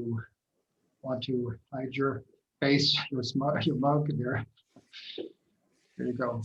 you want to hide your face, your mug there. There you go.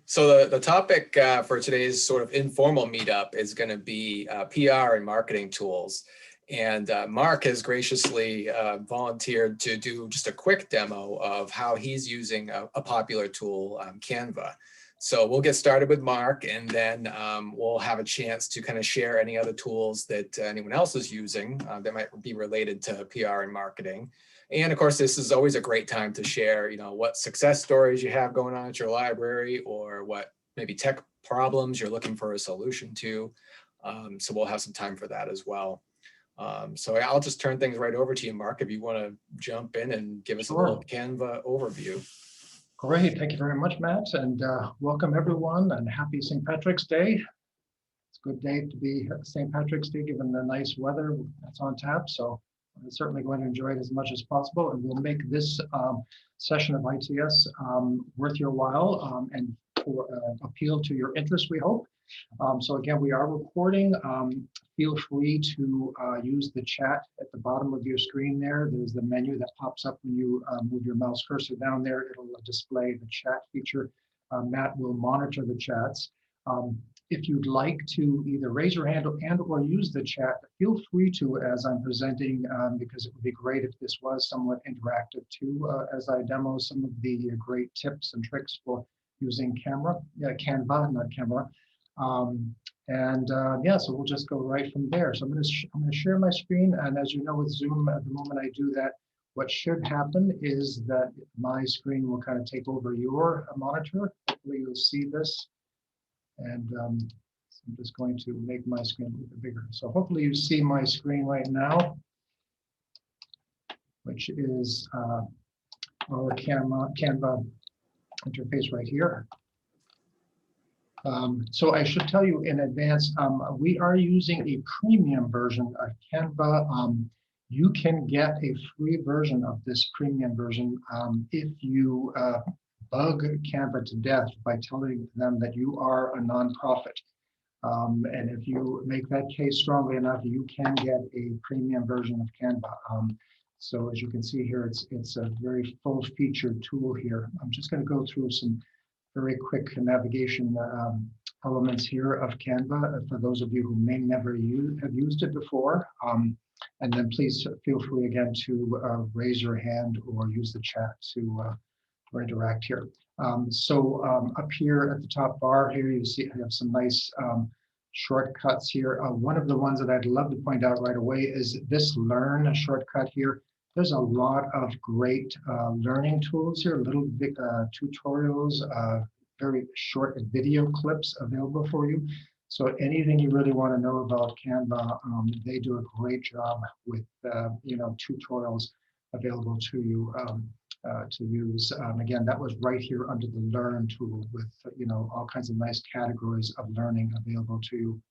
So the topic for today's sort of informal meetup is going to be PR and marketing tools. And Mark has graciously volunteered to do just a quick demo of how he's using a popular tool, Canva. So we'll get started with Mark, and then we'll have a chance to kind of share any other tools that anyone else is using that might be related to PR and marketing. And of course, this is always a great time to share, what success stories you have going on at your library, or what maybe tech problems you're looking for a solution to. So we'll have some time for that as well. So I'll just turn things right over to you, Mark, if you want to jump in and give us a little Canva overview. Great, thank you very much, Matt, and welcome everyone, and happy St. Patrick's Day. It's a good day to be at St. Patrick's Day, given the nice weather that's on tap. So I'm certainly going to enjoy it as much as possible, and we'll make this session of ITS worth your while and for appeal to your interest, we hope. So again, we are recording. Feel free to use the chat at the bottom of your screen there. There's the menu that pops up when you move your mouse cursor down there. It'll display the chat feature. Matt will monitor the chats. If you'd like to either raise your hand and or use the chat, feel free to as I'm presenting, because it would be great if this was somewhat interactive too, as I demo some of the great tips and tricks for using Canva, not camera. Yeah, so we'll just go right from there. So I'm going to share my screen, and as you know with Zoom, at the moment I do that, what should happen is that my screen will kind of take over your monitor. Hopefully you'll see this, and so I'm just going to make my screen a little bit bigger. So hopefully you see my screen right now, which is our Canva interface right here. So I should tell you in advance, we are using a premium version of Canva. You can get a free version of this premium version if you bug Canva to death by telling them that you are a nonprofit. And if you make that case strongly enough, you can get a premium version of Canva. So as you can see here, it's a very full-featured tool here. I'm just going to go through some very quick navigation elements here of Canva for those of you who may never have used it before. And then please feel free again to raise your hand or use the chat to interact here. Up here at the top bar here, you see I have some nice shortcuts here. One of the ones that I'd love to point out right away is this Learn shortcut here. There's a lot of great learning tools here, little tutorials, very short video clips available for you. So anything you really want to know about Canva, they do a great job with tutorials available to you to use. Again, that was right here under the Learn tool with all kinds of nice categories of learning available to you.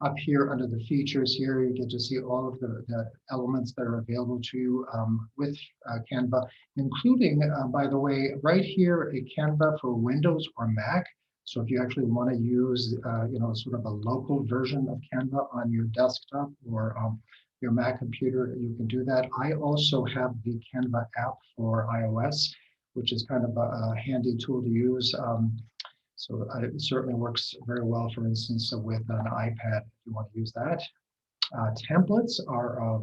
Up here under the features here, you get to see all of the elements that are available to you with Canva, including, by the way, right here, a Canva for Windows or Mac. So if you actually want to use, sort of a local version of Canva on your desktop or your Mac computer, you can do that. I also have the Canva app for iOS, which is kind of a handy tool to use. So it certainly works very well, for instance, with an iPad if you want to use that. Templates are,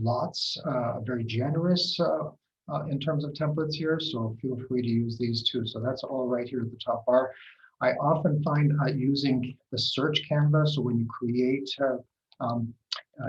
lots, very generous in terms of templates here. So feel free to use these too. So that's all right here at the top bar. I often find using the search Canva. So when you create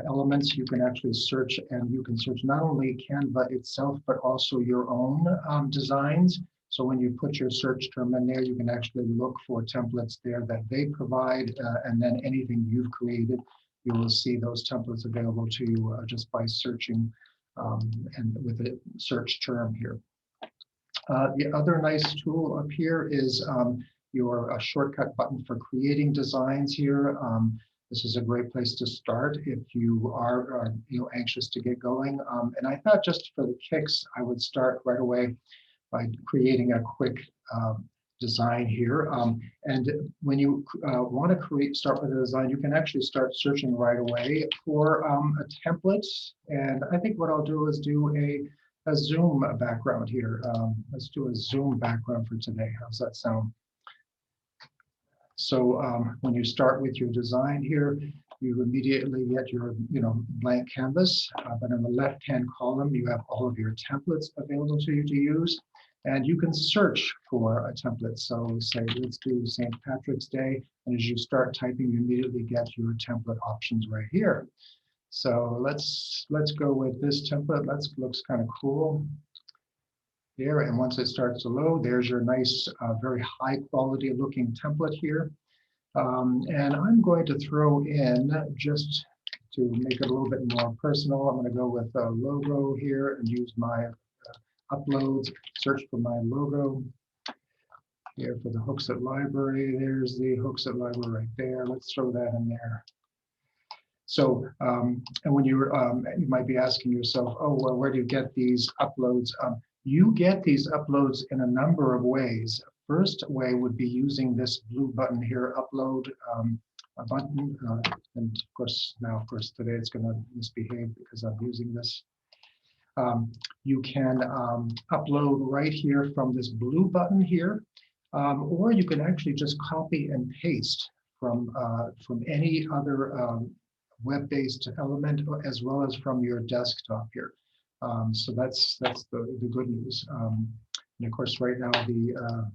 elements, you can actually search, and you can search not only Canva itself, but also your own designs. So when you put your search term in there, you can actually look for templates there that they provide, and then anything you've created, you will see those templates available to you just by searching and with the search term here. The other nice tool up here is your shortcut button for creating designs here. This is a great place to start if you are anxious to get going. And I thought just for the kicks, I would start right away by creating a quick design here. And when you want to start with a design, you can actually start searching right away for a template. And I think what I'll do is do a Zoom background here. Let's do a Zoom background for today. How's that sound? So when you start with your design here, you immediately get your blank canvas, but in the left-hand column, you have all of your templates available to you to use, and you can search for a template. So say, let's do St. Patrick's Day, and as you start typing, you immediately get your template options right here. So let's go with this template. Looks kind of cool here, and once it starts to load, there's your nice, very high quality looking template here. And I'm going to throw in, just to make it a little bit more personal, I'm going to go with a logo here and use my uploads, search for my logo here for the Hooksett Library. There's the Hooksett Library right there. Let's throw that in there. So, and when you might be asking yourself, oh, well, where do you get these uploads? You get these uploads in a number of ways. First way would be using this blue button here, upload a button. And of course, today it's going to misbehave because I'm using this. You can upload right here from this blue button here, or you can actually just copy and paste from any other web-based element, as well as from your desktop here. So that's the good news. And of course, right now the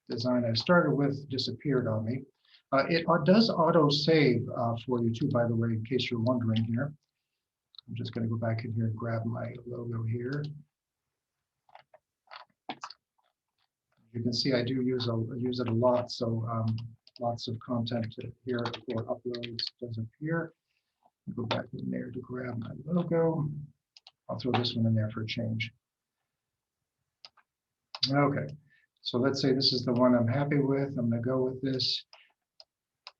design I started with disappeared on me. It does auto save for you too, by the way, in case you're wondering here. I'm just going to go back in here and grab my logo here. You can see I do use it a lot, so lots of content here for uploads does appear. Go back in there to grab my logo. I'll throw this one in there for a change. Okay, so let's say this is the one I'm happy with. I'm going to go with this.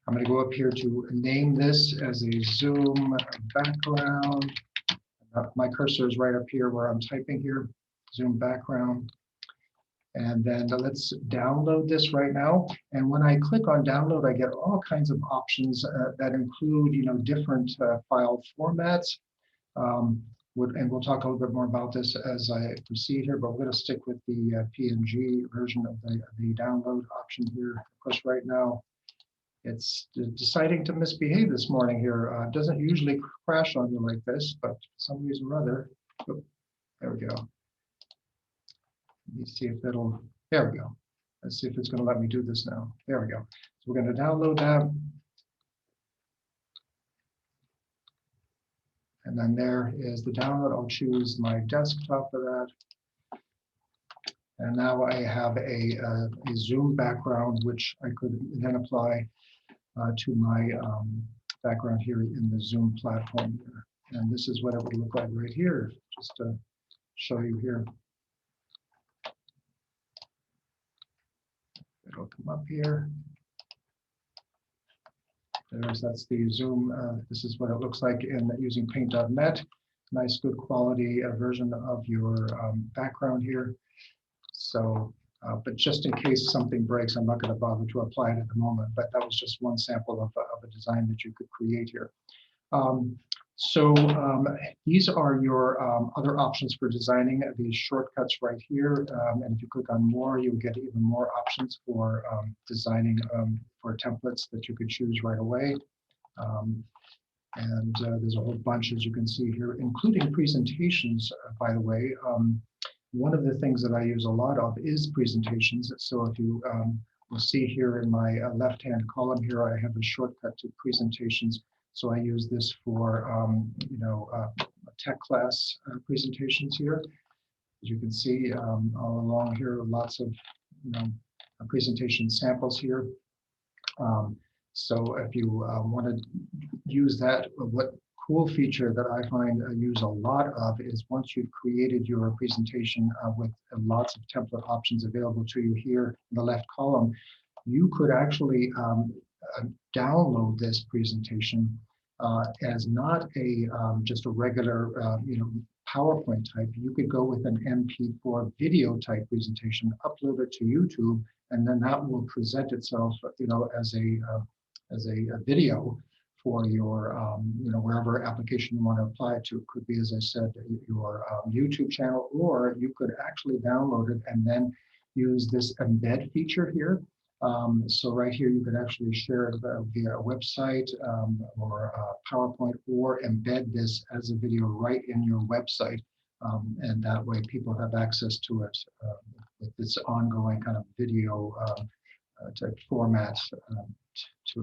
I'm going to go up here to name this as a Zoom background. My cursor is right up here where I'm typing here, Zoom background. And then let's download this right now. And when I click on download, I get all kinds of options that include, different file formats. And we'll talk a little bit more about this as I proceed here, but we're going to stick with the PNG version of the download option here. Of course, right now, it's deciding to misbehave this morning here. It doesn't usually crash on you like this, but for some reason or other, oh, there we go. Let me see if it'll, there we go. Let's see if it's going to let me do this now. There we go. So we're going to download that. And then there is the download. I'll choose my desktop for that. And now I have a Zoom background, which I could then apply to my background here in the Zoom platform here. And this is what it would look like right here, just to show you here. It'll come up here. That's the Zoom. This is what it looks like in using paint.net. Nice, good quality version of your background here. So, but just in case something breaks, I'm not going to bother to apply it at the moment. But that was just one sample of a design that you could create here. These are your other options for designing these shortcuts right here. And if you click on more, you'll get even more options for designing for templates that you could choose right away. There's a whole bunch, as you can see here, including presentations, by the way. One of the things that I use a lot of is presentations. So if you will see here in my left-hand column here, I have a shortcut to presentations. So I use this for, tech class presentations here. As you can see all along here, lots of, presentation samples here. So if you want to use that, what cool feature that I find I use a lot of is once you've created your presentation with lots of template options available to you here in the left column, you could actually download this presentation as not a just a regular PowerPoint type. You could go with an MP4 video type presentation, upload it to YouTube, and then that will present itself, as a video for your, wherever application you want to apply it to. It could be, as I said, your YouTube channel, or you could actually download it and then use this embed feature here. So right here, you could actually share it via a website or PowerPoint, or embed this as a video right in your website. And that way people have access to it with this ongoing kind of video type format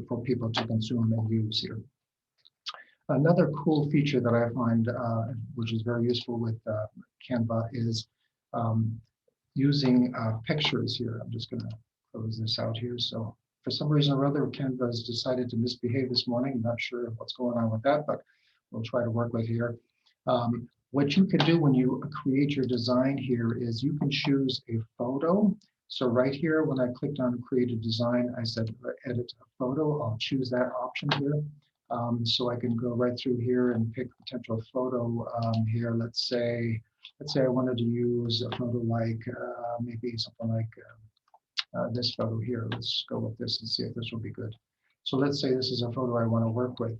for people to consume and use here. Another cool feature that I find, which is very useful with Canva, is using pictures here. I'm just going to close this out here. So for some reason or other, Canva has decided to misbehave this morning. I'm not sure what's going on with that, but we'll try to work with here. What you can do when you create your design here is you can choose a photo. So right here, when I clicked on create a design, I said edit a photo. I'll choose that option here. So I can go right through here and pick potential photo here. Let's say I wanted to use a photo like maybe something like this photo here. Let's go with this and see if this will be good. So let's say this is a photo I want to work with.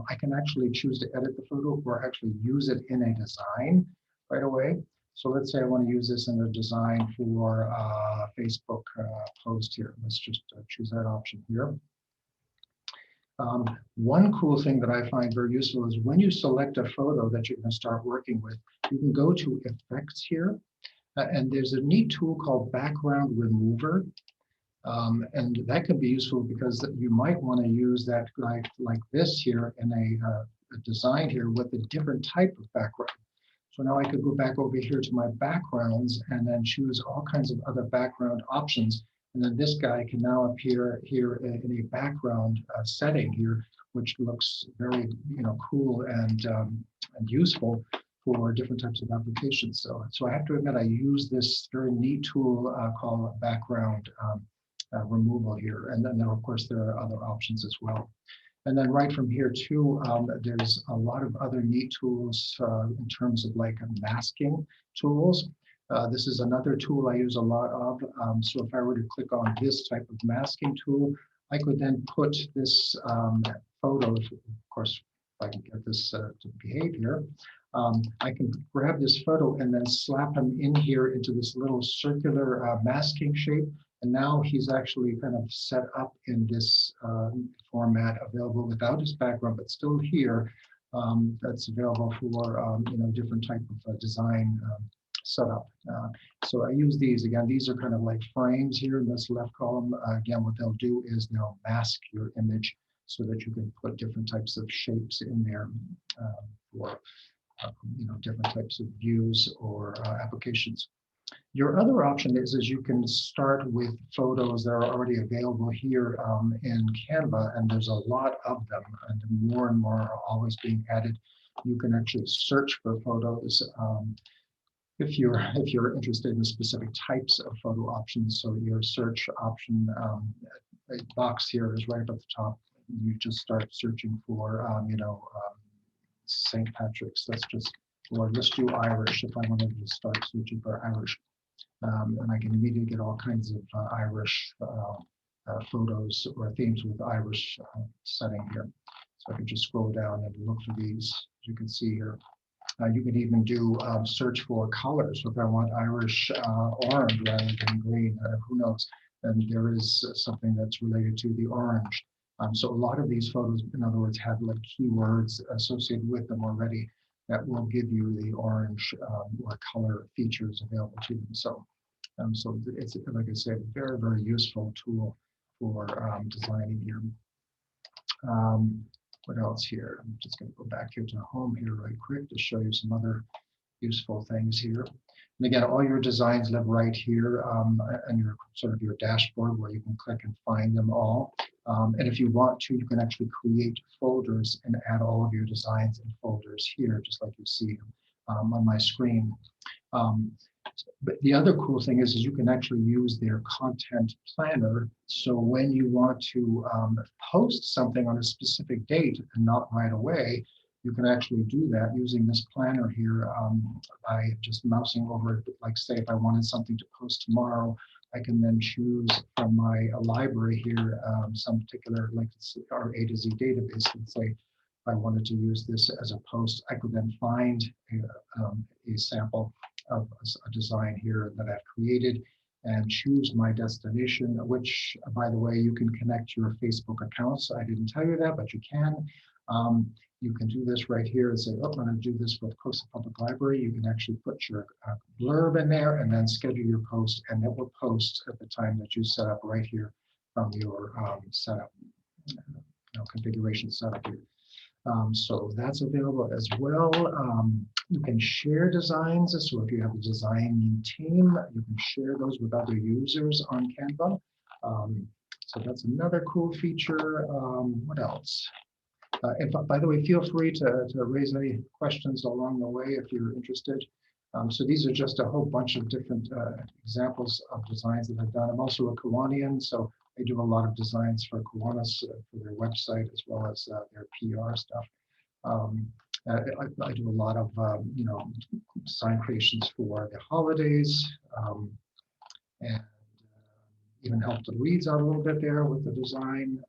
I can actually choose to edit the photo or actually use it in a design right away. So let's say I want to use this in a design for a Facebook post here. Let's just choose that option here. One cool thing that I find very useful is when you select a photo that you're going to start working with, you can go to effects here, and there's a neat tool called background remover. And that could be useful because you might want to use that like this here in a design here with a different type of background. So now I could go back over here to my backgrounds and then choose all kinds of other background options. And then this guy can now appear here in a background setting here, which looks very cool and useful for different types of applications. So I have to admit, I use this very neat tool called background removal here. And then of course there are other options as well. And then right from here too, there's a lot of other neat tools in terms of like masking tools. This is another tool I use a lot of. So if I were to click on this type of masking tool, I could then put this photo, of course, if I can get this to behave here, I can grab this photo and then slap him in here into this little circular masking shape. And now he's actually kind of set up in this format, available without his background, but still here. That's available for different type of design setup. So I use these again. These are kind of like frames here in this left column. Again, what they'll do is they'll mask your image so that you can put different types of shapes in there for different types of views or applications. Your other option is you can start with photos that are already available here in Canva, and there's a lot of them, and more are always being added. You can actually search for photos if you're interested in specific types of photo options. So your search option box here is right up at the top. You just start searching for St. Patrick's. Let's do Irish if I wanted to start searching for Irish. And I can immediately get all kinds of Irish photos or themes with Irish setting here. So I can just scroll down and look for these, as you can see here. You can even do search for colors. So if I want Irish orange rather than green, who knows? And there is something that's related to the orange. So a lot of these photos, in other words, have like keywords associated with them already that will give you the orange or color features available to them. So it's, like I said, very, very useful tool for designing here. What else here? I'm just going to go back here to home here right quick to show you some other useful things here. And again, all your designs live right here on your sort of your dashboard where you can click and find them all. And if you want to, you can actually create folders and add all of your designs in folders here, just like you see on my screen. But the other cool thing is you can actually use their content planner. So when you want to post something on a specific date and not right away, you can actually do that using this planner here by just mousing over it. Like say if I wanted something to post tomorrow, I can then choose from my library here some particular, like our A to Z database. Let's say if I wanted to use this as a post, I could then find a sample of a design here that I've created and choose my destination, which, by the way, you can connect your Facebook accounts. I didn't tell you that, but you can. You can do this right here and say, oh, I'm going to do this with Coastal Public Library. You can actually put your blurb in there and then schedule your post, and it will post at the time that you set up right here from your setup, configuration setup here. So that's available as well. You can share designs. So if you have a design team, you can share those with other users on Canva. So that's another cool feature. What else? And by the way, feel free to raise any questions along the way if you're interested. So these are just a whole bunch of different examples of designs that I've done. I'm also a Kiwanian, so I do a lot of designs for Kiwanis for their website as well as their PR stuff. I do a lot of design creations for the holidays, and even helped the leads out a little bit there with the design.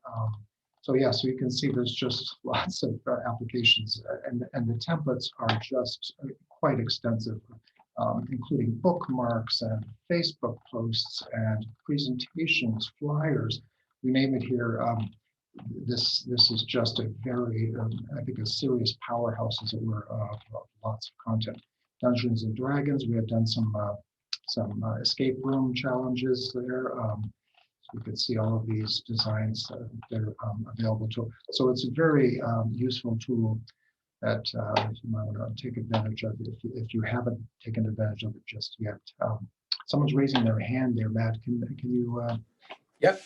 So yeah, so you can see there's just lots of applications, and the templates are just quite extensive, including bookmarks and Facebook posts and presentations, flyers, you name it here. This is just a very, I think, a serious powerhouse, as it were, of lots of content. Dungeons and Dragons, we have done some escape room challenges there. You can see all of these designs that are available to. So it's a very useful tool that you might want to take advantage of if you haven't taken advantage of it just yet. Someone's raising their hand there, Matt. Can you? Yep,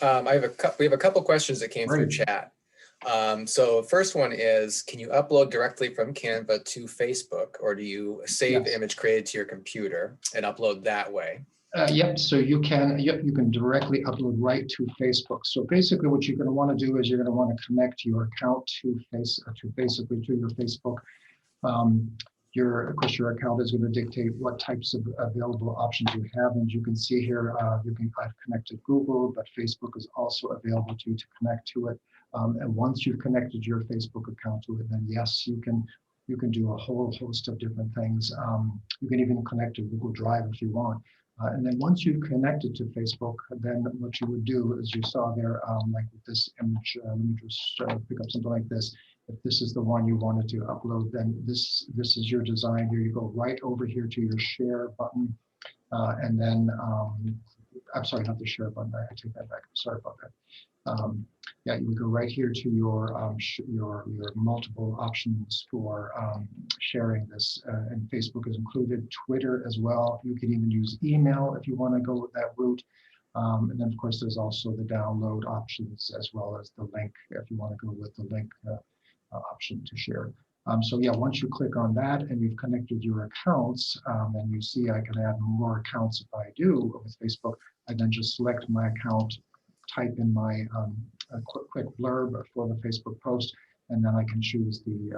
we have a couple questions that came through chat. So first one is, can you upload directly from Canva to Facebook, or do you save the image created to your computer and upload that way? Yep, so you can directly upload right to Facebook. So basically what you're going to want to do is you're going to want to connect your account to your Facebook. Of course, your account is going to dictate what types of available options you have. And you can see here, I've connected Google, but Facebook is also available to you to connect to it. And once you've connected your Facebook account to it, then yes, you can do a whole host of different things. You can even connect to Google Drive if you want. And then once you've connected to Facebook, then what you would do, as you saw there, like with this image, let me just pick up something like this. If this is the one you wanted to upload, then this is your design. Here you go right over here to your share button. And then, I'm sorry, not the share button. I take that back. Sorry about that. Yeah, you would go right here to your multiple options for sharing this, and Facebook is included, Twitter as well. You can even use email if you want to go with that route. And then, of course, there's also the download options as well as the link if you want to go with the link option to share. So yeah, once you click on that and you've connected your accounts, and you see I can add more accounts if I do with Facebook, I then just select my account, type in my quick blurb for the Facebook post, and then I can choose the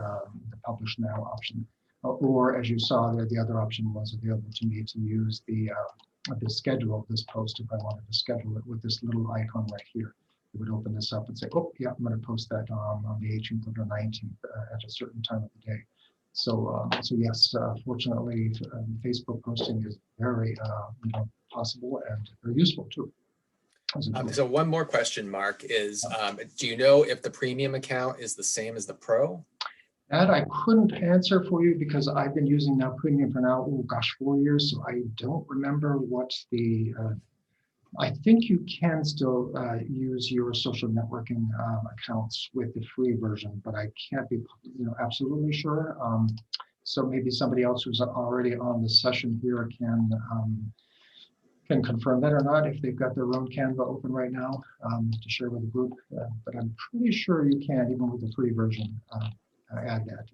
publish now option. Or as you saw there, the other option was available to me to use the schedule of this post if I wanted to schedule it with this little icon right here. It would open this up and say, oh, yeah, I'm going to post that on the 18th or the 19th at a certain time of the day. So, yes, fortunately, Facebook posting is very possible and very useful too. So one more question, Mark, is do you know if the premium account is the same as the pro? That I couldn't answer for you because I've been using now premium for now, oh gosh, 4 years. So I don't remember what the, I think you can still use your social networking accounts with the free version, but I can't be absolutely sure. So maybe somebody else who's already on the session here can confirm that or not if they've got their own Canva open right now to share with the group. But I'm pretty sure you can, even with the free version, add that.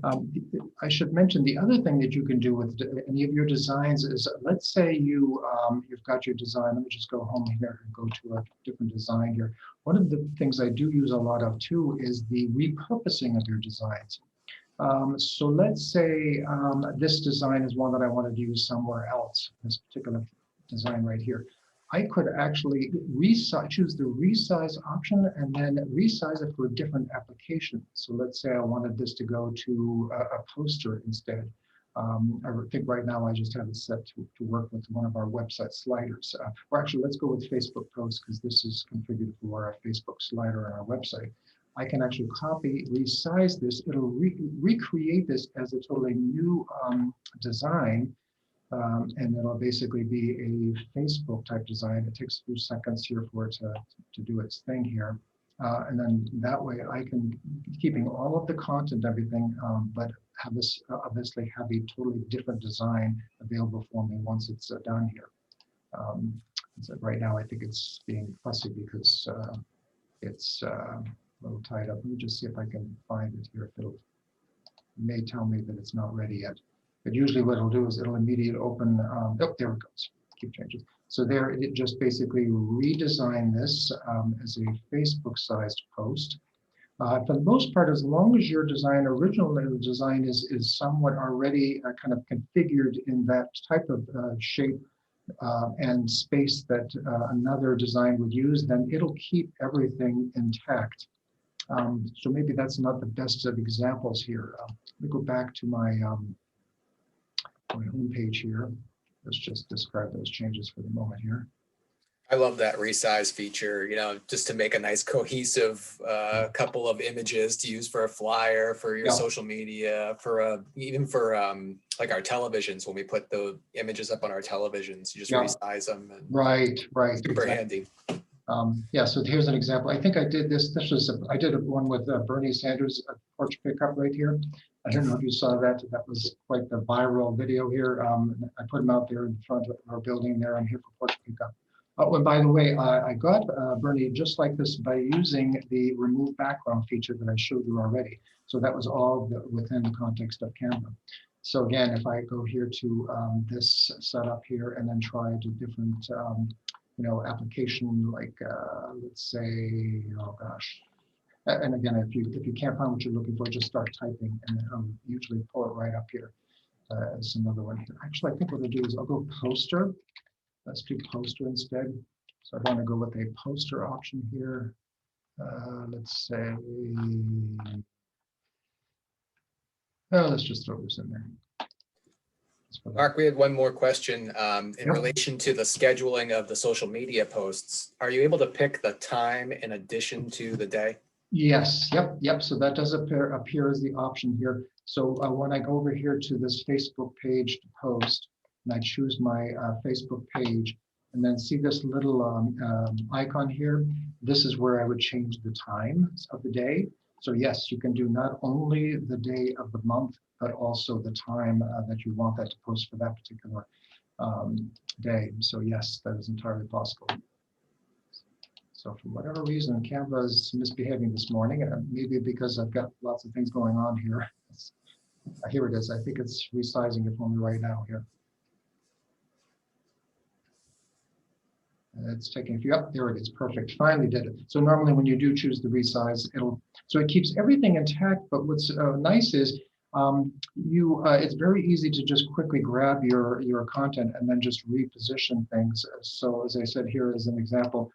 I should mention the other thing that you can do with any of your designs is, let's say you've got your design. Let me just go home here and go to a different design here. One of the things I do use a lot of too is the repurposing of your designs. So let's say this design is one that I wanted to use somewhere else, this particular design right here. I could actually choose the resize option and then resize it for a different application. So let's say I wanted this to go to a poster instead. I think right now I just have it set to work with one of our website sliders. Or actually, let's go with Facebook posts because this is configured for our Facebook slider on our website. I can actually copy, resize this. It'll recreate this as a totally new design. And it'll basically be a Facebook type design. It takes a few seconds here for it to do its thing here. And then that way I can, keeping all of the content, everything, but have this obviously have a totally different design available for me once it's done here. So right now I think it's being fussy because it's a little tied up. Let me just see if I can find it here. It may tell me that it's not ready yet. But usually what it'll do is it'll immediately open, oh, there it goes, keep changing. So there, it just basically redesigned this as a Facebook-sized post. For the most part, as long as your design, original design is somewhat already kind of configured in that type of shape and space that another design would use, then it'll keep everything intact. So maybe that's not the best of examples here. Let me go back to my home page here. Let's just describe those changes for the moment here. I love that resize feature, you know, just to make a nice cohesive couple of images to use for a flyer, for your social media, for even for like our televisions, when we put the images up on our televisions, you just resize them. And right. Super handy. Yeah, so here's an example. I think I did this. I did one with Bernie Sanders at Porch Pickup right here. I don't know if you saw that. That was quite the viral video here. I put them out there in front of our building there. I'm here for Porch Pickup. Oh, and by the way, I got Bernie just like this by using the remove background feature that I showed you already. So that was all within the context of Canva. So again, if I go here to this setup here and then try to different application like let's say, oh gosh. And again, if you can't find what you're looking for, just start typing and usually pull it right up here as another one. Actually, I think what I'll do is I'll go poster. Let's do poster instead. So I want to go with a poster option here. Let's say, let's just throw this in there. Mark, we had one more question in relation to the scheduling of the social media posts. Are you able to pick the time in addition to the day? Yes, yep. So that does appear as the option here. So when I go over here to this Facebook page to post, and I choose my Facebook page, and then see this little icon here, this is where I would change the time of the day. So yes, you can do not only the day of the month, but also the time that you want that to post for that particular day. So yes, that is entirely possible. So for whatever reason, Canva is misbehaving this morning, and maybe because I've got lots of things going on here. Here it is. I think it's resizing it for me right now here. It's taking a few up. There it is. Perfect. Finally did it. So normally when you do choose the resize, so it keeps everything intact. But what's nice is it's very easy to just quickly grab your content and then just reposition things. So as I said here as an example,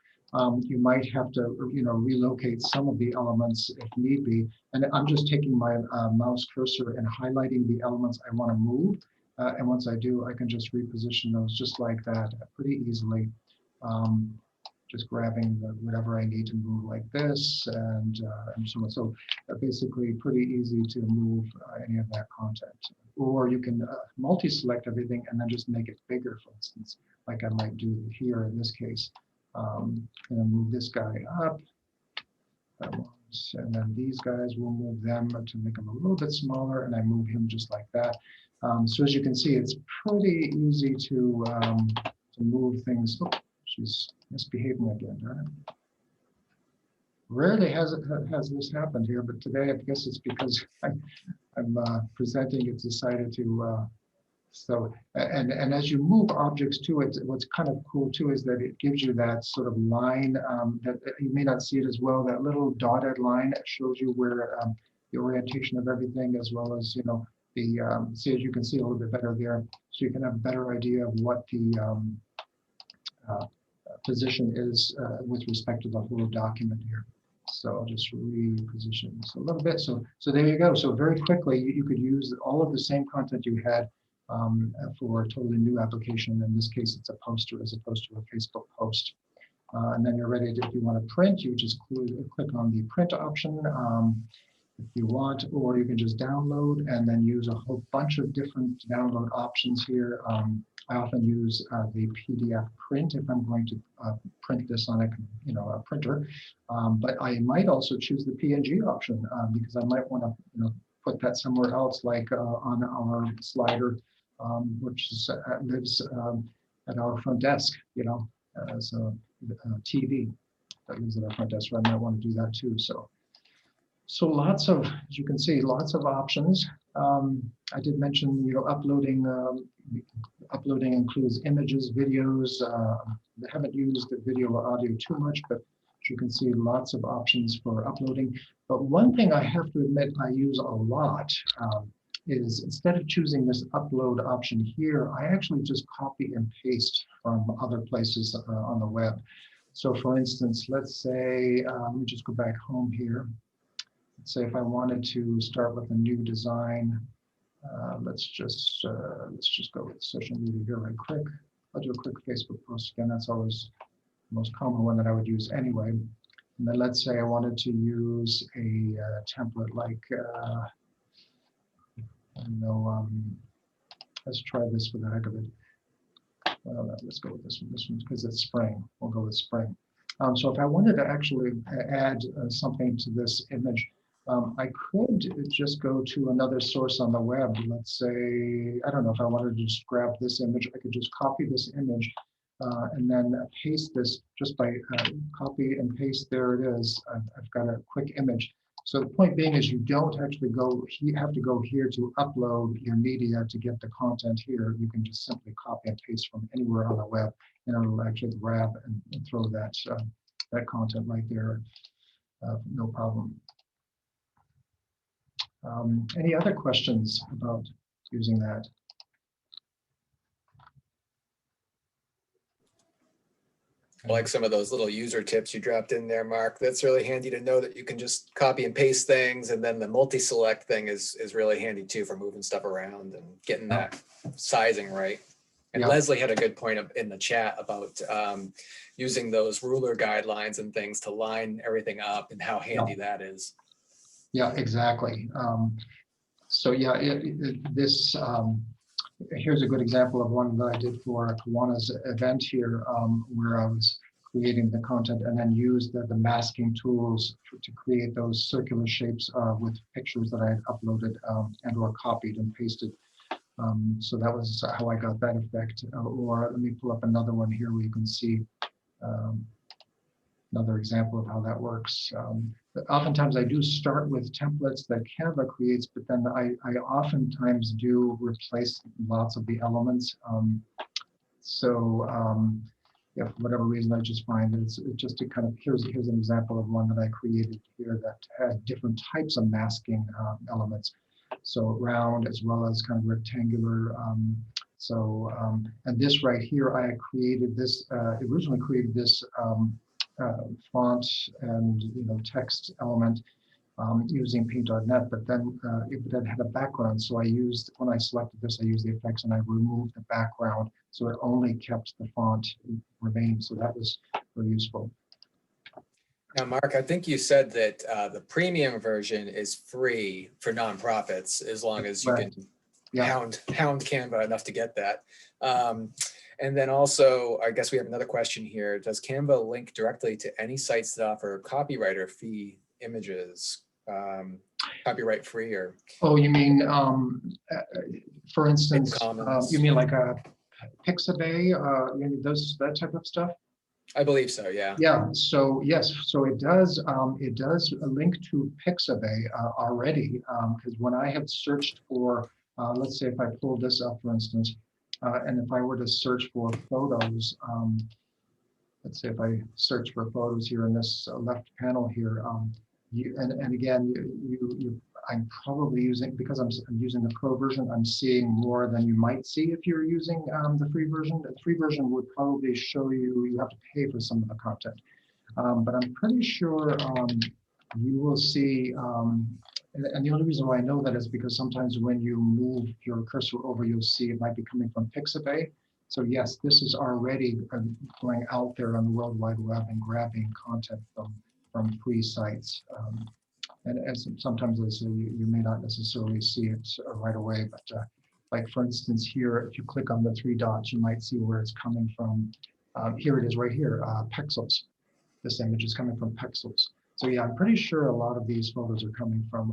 you might have to relocate some of the elements if need be. And I'm just taking my mouse cursor and highlighting the elements I want to move. And once I do, I can just reposition those just like that pretty easily. Just grabbing whatever I need to move like this and so on. So basically pretty easy to move any of that content. Or you can multi-select everything and then just make it bigger, for instance, like I might do here in this case. And then move this guy up. And then these guys, will move them to make them a little bit smaller, and I move him just like that. So as you can see, it's pretty easy to move things. Oh, she's misbehaving again, right? Rarely has this happened here, but today I guess it's because I'm presenting. It's decided to. And as you move objects to it, what's kind of cool too is that it gives you that sort of line that you may not see it as well. That little dotted line that shows you where the orientation of everything, as well as the see, as you can see a little bit better there, so you can have a better idea of what the position is with respect to the whole document here. So I'll just reposition this a little bit. So there you go. So very quickly, you could use all of the same content you had for a totally new application. In this case, it's a poster as opposed to a Facebook post. And then you're ready to, if you want to print, you just click on the print option if you want, or you can just download and then use a whole bunch of different download options here. I often use the PDF print if I'm going to print this on a printer, but I might also choose the PNG option because I might want to put that somewhere else, like on our slider, which lives at our front desk, as a TV that lives at our front desk. So I might want to do that too. So lots of, as you can see, lots of options. I did mention, uploading. Uploading includes images, videos. I haven't used the video or audio too much, but as you can see, lots of options for uploading. But one thing I have to admit I use a lot is, instead of choosing this upload option here, I actually just copy and paste from other places on the web. So for instance, let's say, let me just go back home here. Let's say if I wanted to start with a new design, let's just go with social media here right quick. I'll do a quick Facebook post again. That's always the most common one that I would use anyway. And then let's say I wanted to use a template like, I don't know, let's try this for the heck of it. Let's go with this one. This one's because it's spring. We'll go with spring. So if I wanted to actually add something to this image, I could just go to another source on the web. Let's say, I don't know, if I wanted to just grab this image, I could just copy this image and then paste this just by copy and paste. There it is. I've got a quick image. So the point being is you don't actually have to go here to upload your media to get the content here. You can just simply copy and paste from anywhere on the web, and it'll actually grab and throw that content right there, no problem. Any other questions about using that? I like some of those little user tips you dropped in there, Mark. That's really handy to know that you can just copy and paste things. And then the multi-select thing is really handy too for moving stuff around and getting that sizing right. And Leslie had a good point in the chat about using those ruler guidelines and things to line everything up, and how handy that is. Yeah, exactly. So yeah, here's a good example of one that I did for Kawana's event here, where I was creating the content and then used the masking tools to create those circular shapes with pictures that I had uploaded and or copied and pasted. So that was how I got that effect. Or let me pull up another one here where you can see another example of how that works. Oftentimes I do start with templates that Canva creates, but then I oftentimes do replace lots of the elements. Yeah, for whatever reason, I just find that it's just to kind of, here's an example of one that I created here that had different types of masking elements. So round as well as kind of rectangular. And this right here, I created this, originally created this font and text element using paint.net, but then it had a background. So I used, when I selected this, I used the effects and I removed the background, so it only kept the font remained. So that was very useful. Now, Mark, I think you said that the premium version is free for nonprofits, as long as you can hound Canva enough to get that. And then also, I guess we have another question here. Does Canva link directly to any sites that offer copywriter fee images, copyright free or? Oh, you mean, for instance, you mean like a Pixabay, that type of stuff? I believe so. Yeah. Yeah, so yes, so it does link to Pixabay already, because when I have searched for, let's say if I pull this up, for instance, and if I were to search for photos, let's say if I search for photos here in this left panel here, and again, I'm probably using, because I'm using the pro version, I'm seeing more than you might see if you're using the free version. The free version would probably show you have to pay for some of the content. But I'm pretty sure you will see, and the only reason why I know that is because sometimes when you move your cursor over, you'll see it might be coming from Pixabay. So yes, this is already going out there on the World Wide Web and grabbing content from free sites. And as sometimes I say, you may not necessarily see it right away, but like for instance here, if you click on the three dots, you might see where it's coming from. Here it is right here, Pexels. This image is coming from Pexels. So yeah, I'm pretty sure a lot of these photos are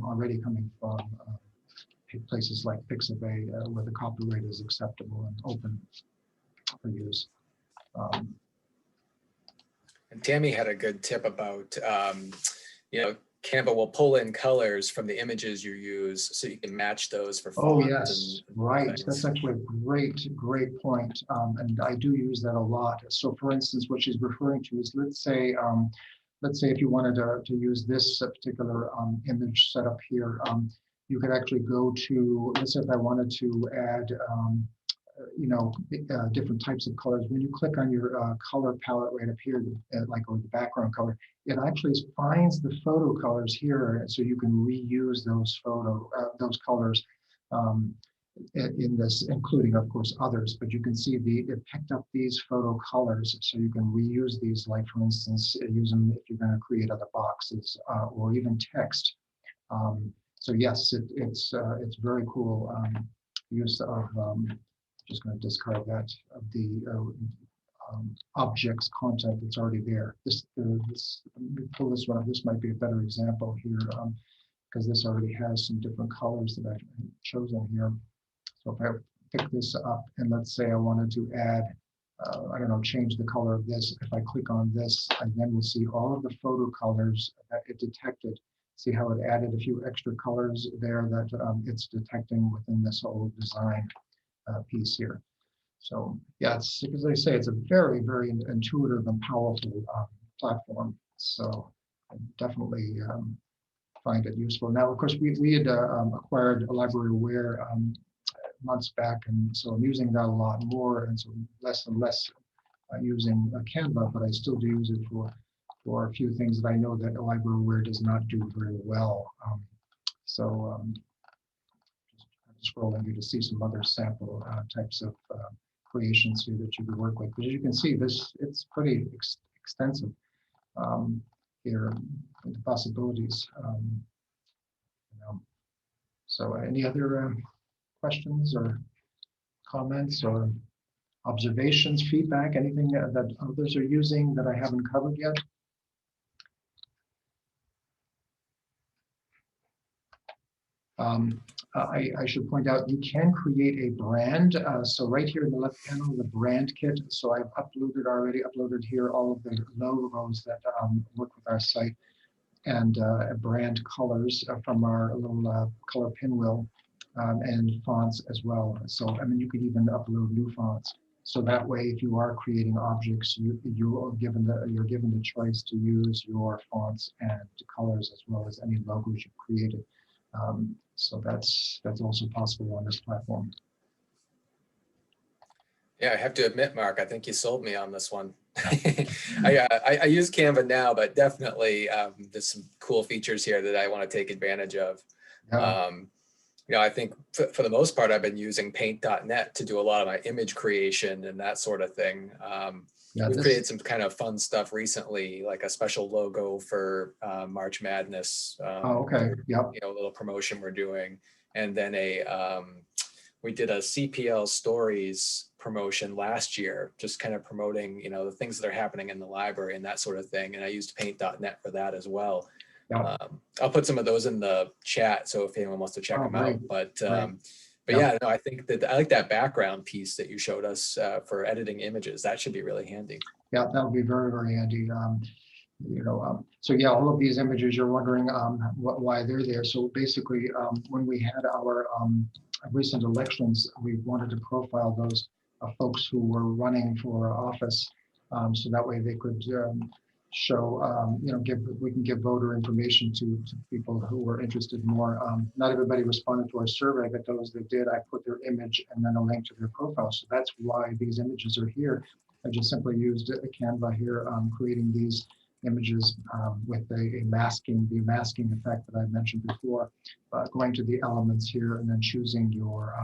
already coming from places like Pixabay, where the copyright is acceptable and open for use. And Tammy had a good tip about, Canva will pull in colors from the images you use so you can match those for font. Oh yes, right. Things. That's actually a great point. And I do use that a lot. So for instance, what she's referring to is, let's say if you wanted to use this particular image setup here, you could actually go to, let's say if I wanted to add, different types of colors. When you click on your color palette right up here, like or the background color, it actually finds the photo colors here, so you can reuse those colors in this, including of course others. But you can see it picked up these photo colors, so you can reuse these. Like for instance, use them if you're going to create other boxes or even text. So yes, it's very cool use of. Just going to discard that of the objects content that's already there. Let me pull this one up. This might be a better example here because this already has some different colors that I've chosen here. So if I pick this up and let's say I wanted to add, I don't know, change the color of this. If I click on this, I then will see all of the photo colors that it detected. See how it added a few extra colors there that it's detecting within this whole design piece here. So yeah, it's, as I say, it's a very, very intuitive and powerful platform. So I definitely find it useful. Now, of course, we had acquired a library aware months back, and so I'm using that a lot more, and so less and less using Canva, but I still do use it for a few things that I know that a library aware does not do very well. Scrolling here to see some other sample types of creations here that you could work with. But as you can see, it's pretty extensive here, the possibilities. So any other questions or comments or observations, feedback, anything that others are using that I haven't covered yet? I should point out you can create a brand. So right here in the left panel, the brand kit. So I've already uploaded here all of the logos that work with our site and brand colors from our little color pinwheel and fonts as well. So I mean, you could even upload new fonts. So that way, if you are creating objects, you're given the choice to use your fonts and colors as well as any logos you've created. So that's also possible on this platform. Yeah, I have to admit, Mark, I think you sold me on this one. I use Canva now, but definitely there's some cool features here that I want to take advantage of. Yeah. I think for the most part, I've been using paint.net to do a lot of my image creation and that sort of thing. We've created some kind of fun stuff recently, like a special logo for March Madness. Okay. Yep. A little promotion we're doing, and then we did a CPL stories promotion last year, just kind of promoting, the things that are happening in the library and that sort of thing. And I used paint.net for that as well. Yep. I'll put some of those in the chat, so if anyone wants to check them out. But But Yeah. yeah, no, I think that I like that background piece that you showed us for editing images. That should be really handy. Yeah, that would be very, very handy. So yeah, all of these images, you're wondering why they're there. So basically, when we had our recent elections, we wanted to profile those folks who were running for office, so that way they could show, we can give voter information to people who were interested more. Not everybody responded to our survey, but those that did, I put their image and then a link to their profile. So that's why these images are here. I just simply used a Canva here, creating these images with the masking effect that I mentioned before, going to the elements here and then choosing your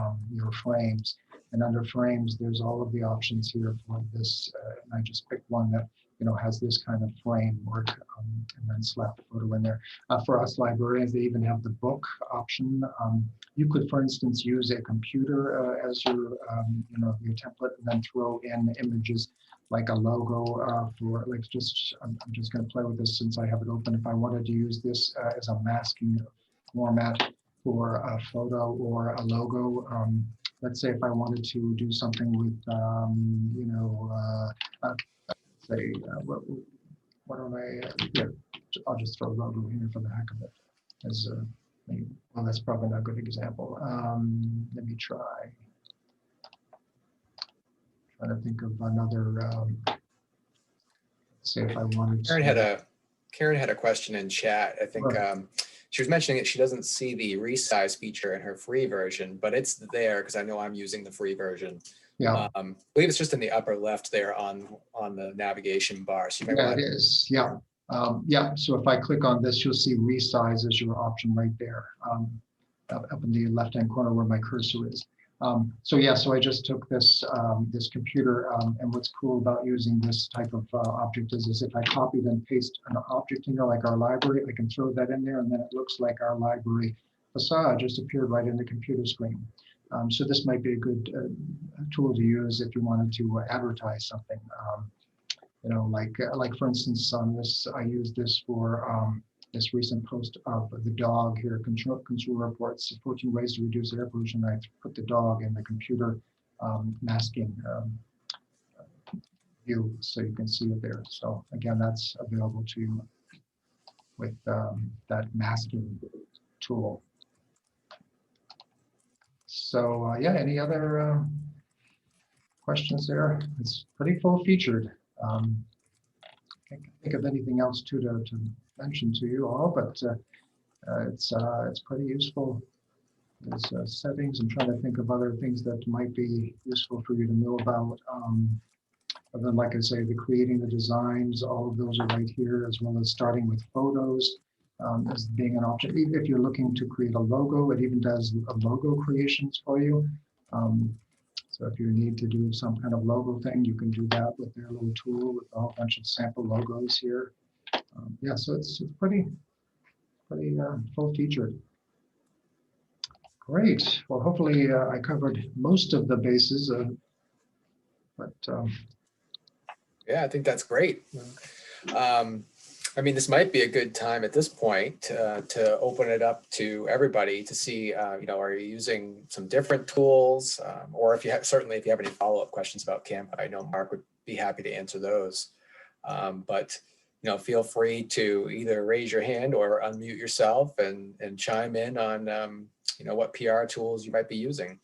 frames. And under frames, there's all of the options here for this. And I just picked one that has this kind of framework, and then slap the photo in there. For us librarians, they even have the book option. You could, for instance, use a computer as your your template, and then throw in images like a logo for like I'm just going to play with this since I have it open. If I wanted to use this as a masking format for a photo or a logo, let's say if I wanted to do something with say what am I here? I'll just throw a logo here for the heck of it. As well, that's probably not a good example. Let me try. Trying to think of another. Say if I wanted to. Karen had a question in chat. I think she was mentioning that she doesn't see the resize feature in her free version, but it's there because I know I'm using the free version. Yeah. I believe it's just in the upper left there on the navigation bar. So you might it is. Yeah. So if I click on this, you'll see resize as your option right there, up in the left-hand corner where my cursor is. So I just took this this computer, and what's cool about using this type of object is if I copied and paste an object in there, like our library, I can throw that in there, and then it looks like our library facade just appeared right in the computer screen. So this might be a good tool to use if you wanted to advertise something. Like for instance, on this, I use this for this recent post of the dog here, consumer reports, 14 ways to reduce air pollution. I put the dog in the computer masking view, so you can see it there. So again, that's available to you with that masking tool. So any other questions there? It's pretty full featured. Can't think of anything else to mention to you all, but it's pretty useful. There's settings. I'm trying to think of other things that might be useful for you to know about. Other than, like I say, the creating the designs, all of those are right here, as well as starting with photos as being an option. If you're looking to create a logo, it even does logo creations for you. So if you need to do some kind of logo thing, you can do that with their little tool with a whole bunch of sample logos here. So it's pretty full featured. Great. Well, hopefully I covered most of the bases, yeah, I think that's great. I mean, this might be a good time at this point to open it up to everybody to see, are you using some different tools, or if you have, certainly if you have any follow-up questions about Canva, I know Mark would be happy to answer those. But feel free to either raise your hand or unmute yourself and chime in on, what PR tools you might be using.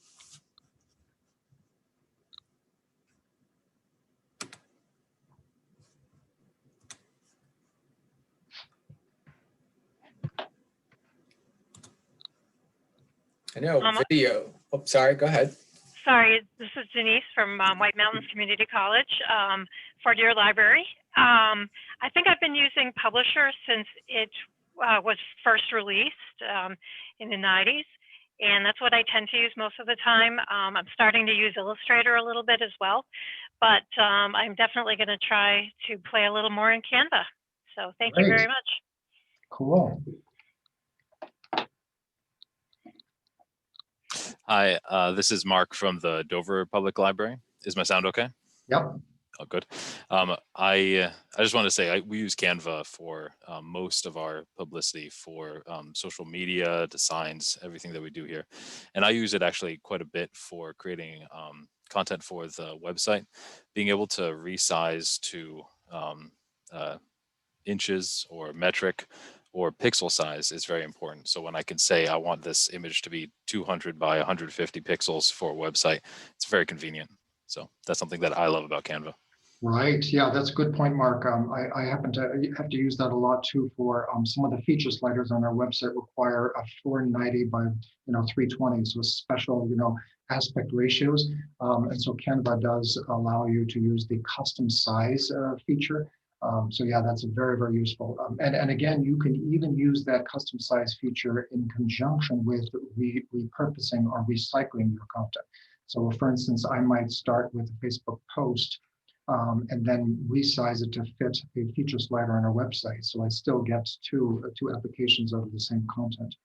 I know video. Oh, sorry, go ahead. Sorry, this is Denise from White Mountains Community College for your library. I think I've been using Publisher since it was first released in the 90s, and that's what I tend to use most of the time. I'm starting to use Illustrator a little bit as well, but I'm definitely going to try to play a little more in Canva. So thank you very much. Cool. Hi, this is Mark from the Dover Public Library. Is my sound okay? Yep. Oh, good. I just want to say we use Canva for most of our publicity for social media, designs, everything that we do here, and I use it actually quite a bit for creating content for the website. Being able to resize to inches or metric or pixel size is very important. So when I can say I want this image to be 200 by 150 pixels for a website, it's very convenient. So that's something that I love about Canva. Right. Yeah, that's a good point, Mark. I happen to have to use that a lot too for some of the feature sliders on our website require a 490 by 320, so special aspect ratios. And so Canva does allow you to use the custom size feature. So yeah, that's very, very useful. And again, you can even use that custom size feature in conjunction with repurposing or recycling your content. So for instance, I might start with a Facebook post and then resize it to fit a feature slider on our website. So I still get two applications of the same content.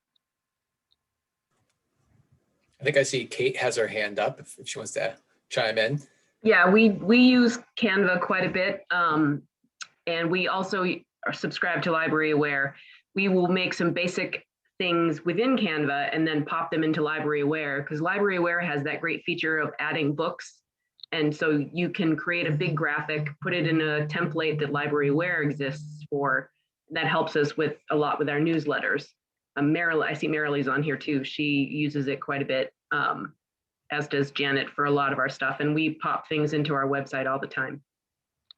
I think I see Kate has her hand up if she wants to chime in. Yeah, we use Canva quite a bit. And we also are subscribed to Library Aware. We will make some basic things within Canva and then pop them into Library Aware, because Library Aware has that great feature of adding books. And so you can create a big graphic, put it in a template that Library Aware exists for. That helps us a lot with our newsletters. I see Marilee's on here too. She uses it quite a bit, as does Janet for a lot of our stuff. And we pop things into our website all the time.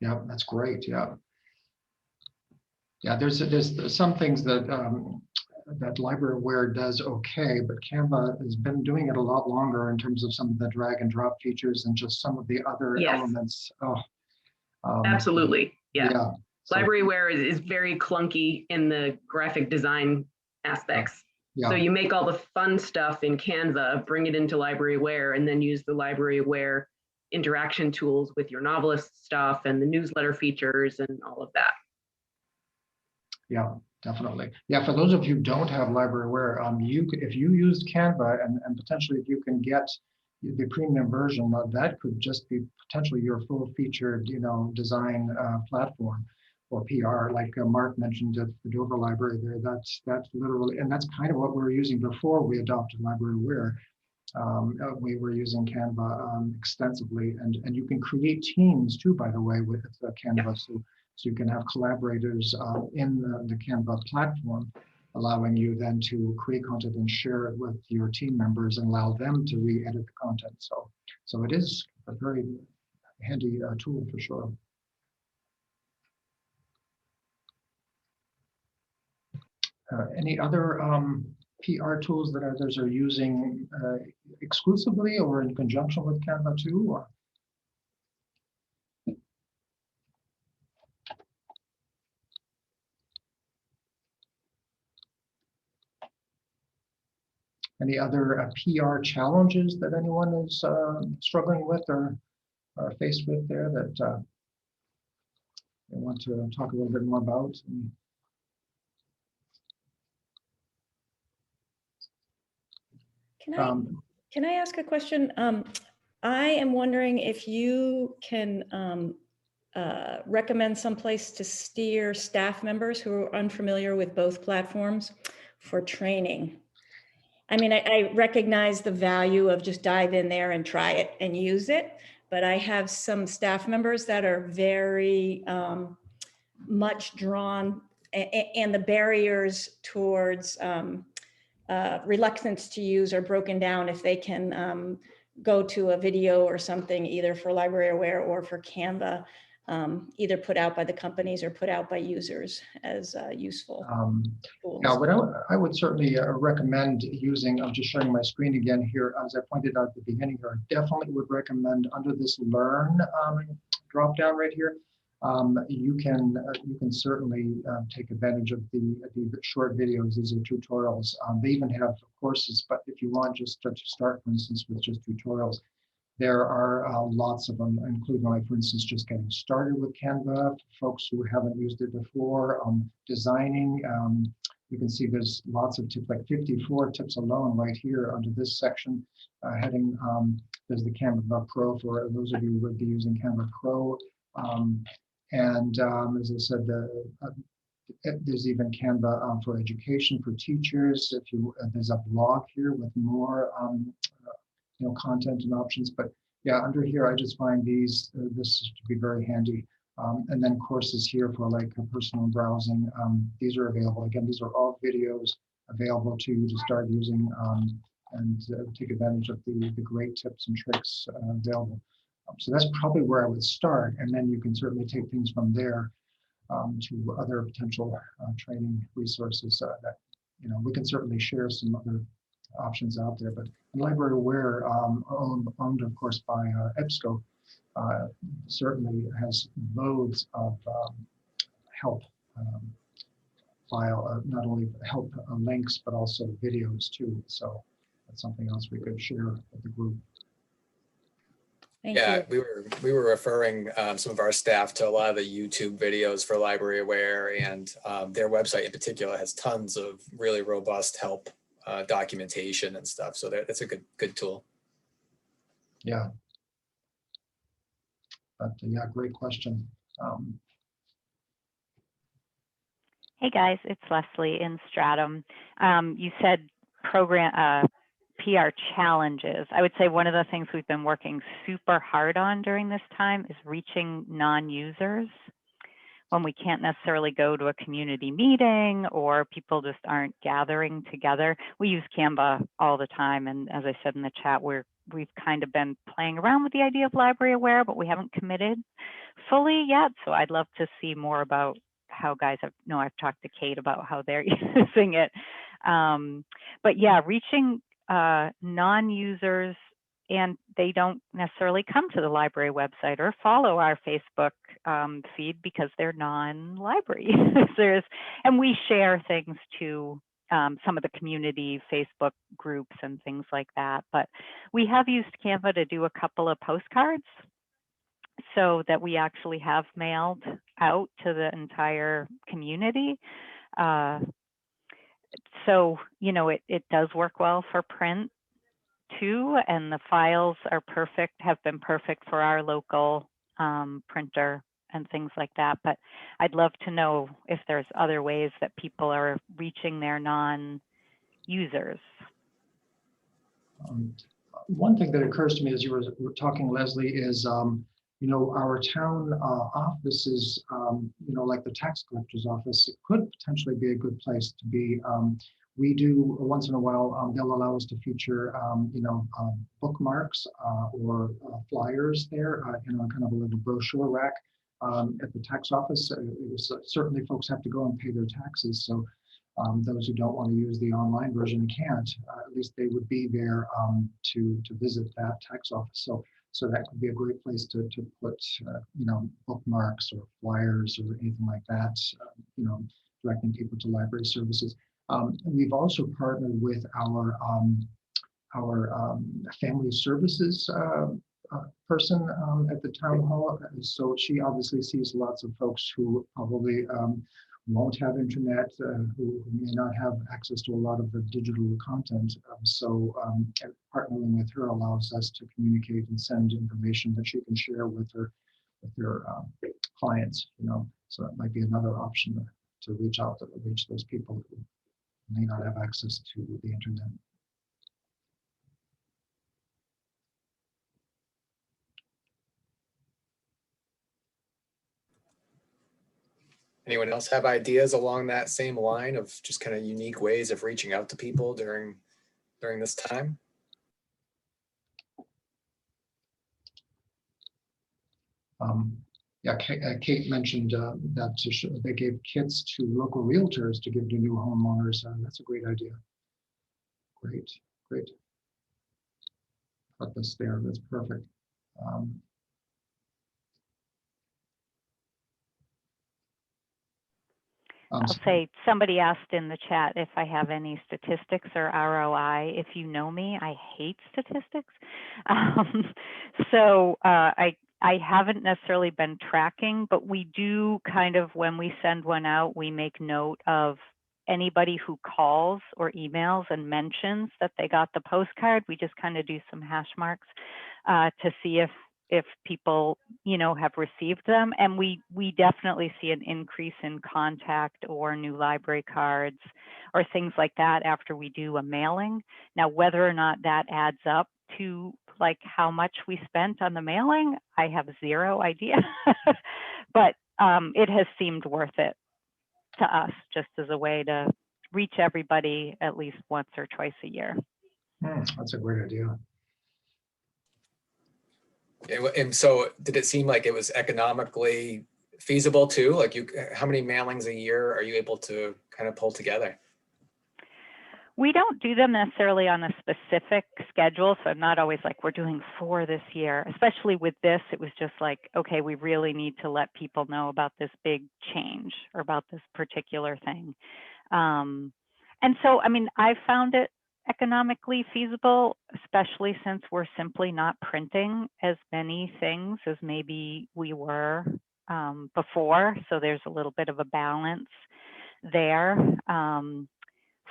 Yeah, that's great. Yeah. Yeah, there's some things that that Library Aware does okay, but Canva has been doing it a lot longer in terms of some of the drag and drop features and just some of the other elements. Absolutely, yeah. So, Library Aware is very clunky in the graphic design aspects. Yeah. So you make all the fun stuff in Canva, bring it into Library Aware, and then use the Library Aware interaction tools with your novelist stuff and the newsletter features and all of that. Yeah, definitely. Yeah, for those of you who don't have Library Aware, if you used Canva and potentially if you can get the premium version, that could just be potentially your full-featured, design platform or PR, like Mark mentioned at the Dover Library there. That's literally, and that's kind of what we were using before we adopted Library Aware. We were using Canva extensively, and you can create teams too, by the way, with Canva. So you can have collaborators in the Canva platform, allowing you then to create content and share it with your team members and allow them to re-edit the content. So it is a very handy tool for sure. Any other PR tools that others are using exclusively or in conjunction with Canva too? Or? Any other PR challenges that anyone is struggling with or are faced with there that they want to talk a little bit more about? Can I ask a question? I am wondering if you can recommend some place to steer staff members who are unfamiliar with both platforms for training. I mean, I recognize the value of just dive in there and try it and use it, but I have some staff members that are very much drawn, and the barriers towards reluctance to use are broken down if they can go to a video or something, either for Library Aware or for Canva, either put out by the companies or put out by users as useful tools. Now, what I would certainly recommend using, I'm just sharing my screen again here, as I pointed out at the beginning here, I definitely would recommend under this Learn drop down right here, you can certainly take advantage of the short videos. These are tutorials. They even have courses, but if you want just to start, for instance, with just tutorials, there are lots of them, including, like, for instance, just getting started with Canva, folks who haven't used it before, designing. You can see there's lots of tips, like 54 tips alone right here under this section heading. There's the Canva Pro for those of you who would be using Canva Pro. As I said, there's even Canva for education for teachers. If you there's a blog here with more content and options. But yeah, under here I just find this to be very handy. And then courses here for like personal browsing. These are available. Again, these are all videos available to you to start using and take advantage of the great tips and tricks available. So that's probably where I would start, and then you can certainly take things from there to other potential training resources that we can certainly share some other options out there. But Library Aware, owned of course by EBSCO, certainly has loads of help file, not only help links, but also videos too. So that's something else we could share with the group. Thank Yeah, you. we were referring some of our staff to a lot of the YouTube videos for Library Aware, and their website in particular has tons of really robust help documentation and stuff. So that's a good tool. Yeah. But yeah, great question. Hey guys, it's Leslie in Stratum. You said program PR challenges. I would say one of the things we've been working super hard on during this time is reaching non-users when we can't necessarily go to a community meeting or people just aren't gathering together. We use Canva all the time, and as I said in the chat, we've kind of been playing around with the idea of Library Aware, but we haven't committed fully yet. So I'd love to see more about how guys I've talked to Kate about how they're using it. But yeah, reaching non-users, and they don't necessarily come to the library website or follow our Facebook feed because they're non-library users. And we share things to some of the community Facebook groups and things like that. But we have used Canva to do a couple of postcards so that we actually have mailed out to the entire community. So, it does work well for print too, and the files are have been perfect for our local printer and things like that. But I'd love to know if there's other ways that people are reaching their non-users. One thing that occurs to me as you were talking, Leslie, is our town offices, like the tax collector's office, it could potentially be a good place to be. We do once in a while, they'll allow us to feature, bookmarks or flyers there, kind of a little brochure rack at the tax office. Certainly folks have to go and pay their taxes. So those who don't want to use the online version can't, at least they would be there to visit that tax office. So that could be a great place to put, bookmarks or flyers or anything like that, directing people to library services. We've also partnered with our family services person at the town hall. So she obviously sees lots of folks who probably won't have internet, who may not have access to a lot of the digital content. So partnering with her allows us to communicate and send information that she can share with her clients. So that might be another option to reach those people who may not have access to the internet. Anyone else have ideas along that same line of just kind of unique ways of reaching out to people during this time? Yeah, Kate mentioned that they gave kits to local realtors to give to new homeowners. That's a great idea. Great purpose there. That's perfect. I'll say somebody asked in the chat if I have any statistics or ROI. If you know me, I hate statistics. So I haven't necessarily been tracking, but we do kind of, when we send one out, we make note of anybody who calls or emails and mentions that they got the postcard. We just kind of do some hash marks to see if if people, have received them. And we definitely see an increase in contact or new library cards or things like that after we do a mailing. Now, whether or not that adds up to like how much we spent on the mailing, I have zero idea, but it has seemed worth it to us just as a way to reach everybody at least once or twice a year. That's a great idea. And so did it seem like it was economically feasible too? Like how many mailings a year are you able to kind of pull together? We don't do them necessarily on a specific schedule. So I'm not always like, we're doing 4 this year, especially with this. It was just like, okay, we really need to let people know about this big change or about this particular thing. And so, I mean, I found it economically feasible, especially since we're simply not printing as many things as maybe we were before. So there's a little bit of a balance there.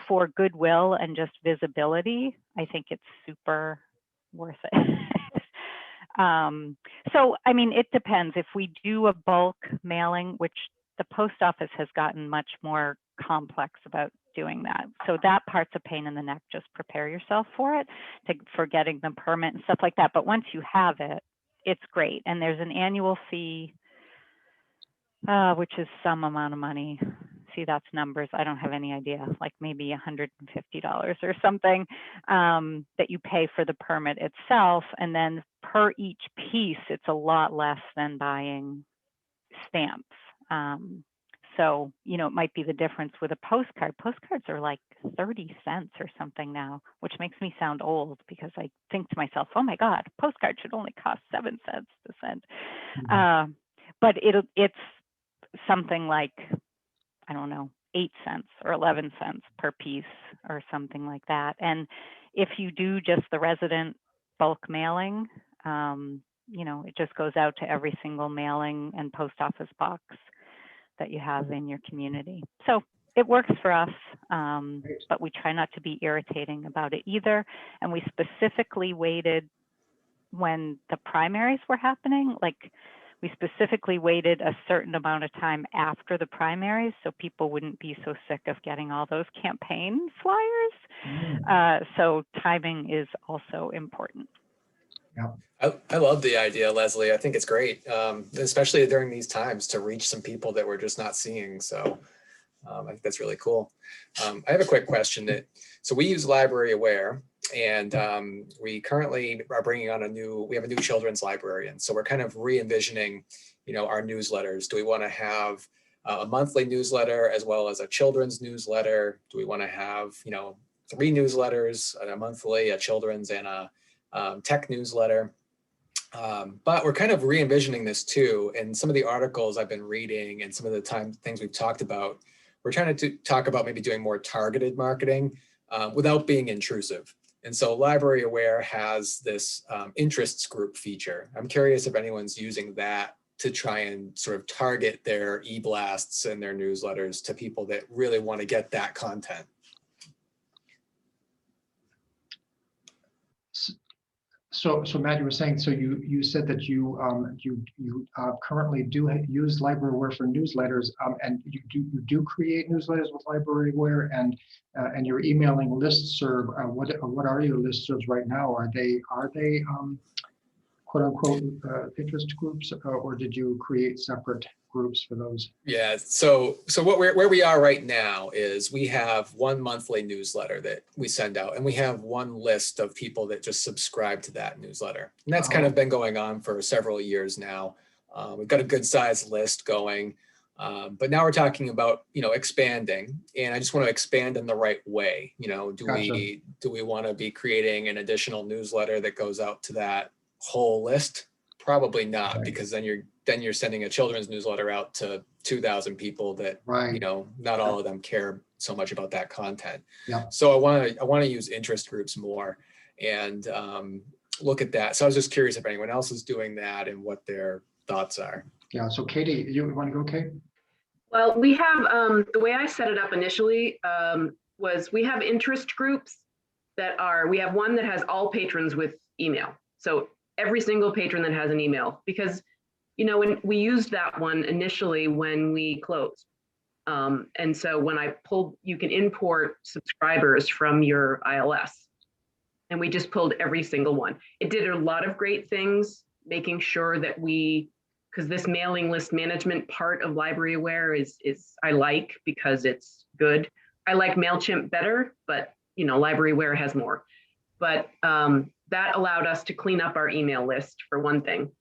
For goodwill and just visibility, I think it's super worth it. So, I mean, it depends. If we do a bulk mailing, which the post office has gotten much more complex about doing that. So that part's a pain in the neck. Just prepare yourself for it, for getting the permit and stuff like that. But once you have it, it's great. And there's an annual fee, which is some amount of money. See, that's numbers. I don't have any idea, like maybe $150 or something that you pay for the permit itself. And then per each piece, it's a lot less than buying stamps. So, it might be the difference with a postcard. Postcards are like 30 cents or something now, which makes me sound old because I think to myself, oh my God, a postcard should only cost 7 cents to send. But it's something like, I don't know, 8 cents or 11 cents per piece or something like that. And if you do just the resident bulk mailing, it just goes out to every single mailing and post office box that you have in your community. So it works for us, but we try not to be irritating about it either. And we specifically waited when the primaries were happening, like we specifically waited a certain amount of time after the primaries so people wouldn't be so sick of getting all those campaign flyers. So timing is also important. Yeah. I love the idea, Leslie. I think it's great, especially during these times to reach some people that we're just not seeing. So I think that's really cool. I have a quick question. So we use Library Aware, and we currently are bringing on we have a new children's librarian. So we're kind of re-envisioning, our newsletters. Do we want to have a monthly newsletter as well as a children's newsletter? Do we want to have, 3 newsletters, a monthly, a children's, and a tech newsletter? But we're kind of re-envisioning this too. And some of the articles I've been reading and some of the things we've talked about, we're trying to talk about maybe doing more targeted marketing without being intrusive. And so Library Aware has this interests group feature. I'm curious if anyone's using that to try and sort of target their e-blasts and their newsletters to people that really want to get that content. So Matt, you were saying, so you said that you currently do use Library Aware for newsletters, and you do create newsletters with Library Aware, and you're emailing listserv. What are your listservs right now? Are they quote unquote interest groups, or did you create separate groups for those? Yeah, so where we are right now is we have one monthly newsletter that we send out, and we have one list of people that just subscribe to that newsletter. And that's kind of been going on for several years now. We've got a good sized list going, but now we're talking about, expanding, and I just want to expand in the right way. Do we want to be creating an additional newsletter that goes out to that whole list? Probably not, right. Because then you're sending a children's newsletter out to 2,000 people that, right. Not all of them care so much about that content. Yeah. So I want to use interest groups more and look at that. So I was just curious if anyone else is doing that and what their thoughts are. Yeah. So Katie, you want to go, Kate? Well, we have, the way I set it up initially was we have interest groups we have one that has all patrons with email. So every single patron that has an email, because, you know, when we used that one initially when we closed. And so when I pulled, you can import subscribers from your ILS, and we just pulled every single one. It did a lot of great things, making sure that because this mailing list management part of Library Aware is I like, because it's good. I like MailChimp better, but you know, Library Aware has more. But that allowed us to clean up our email list, for one thing.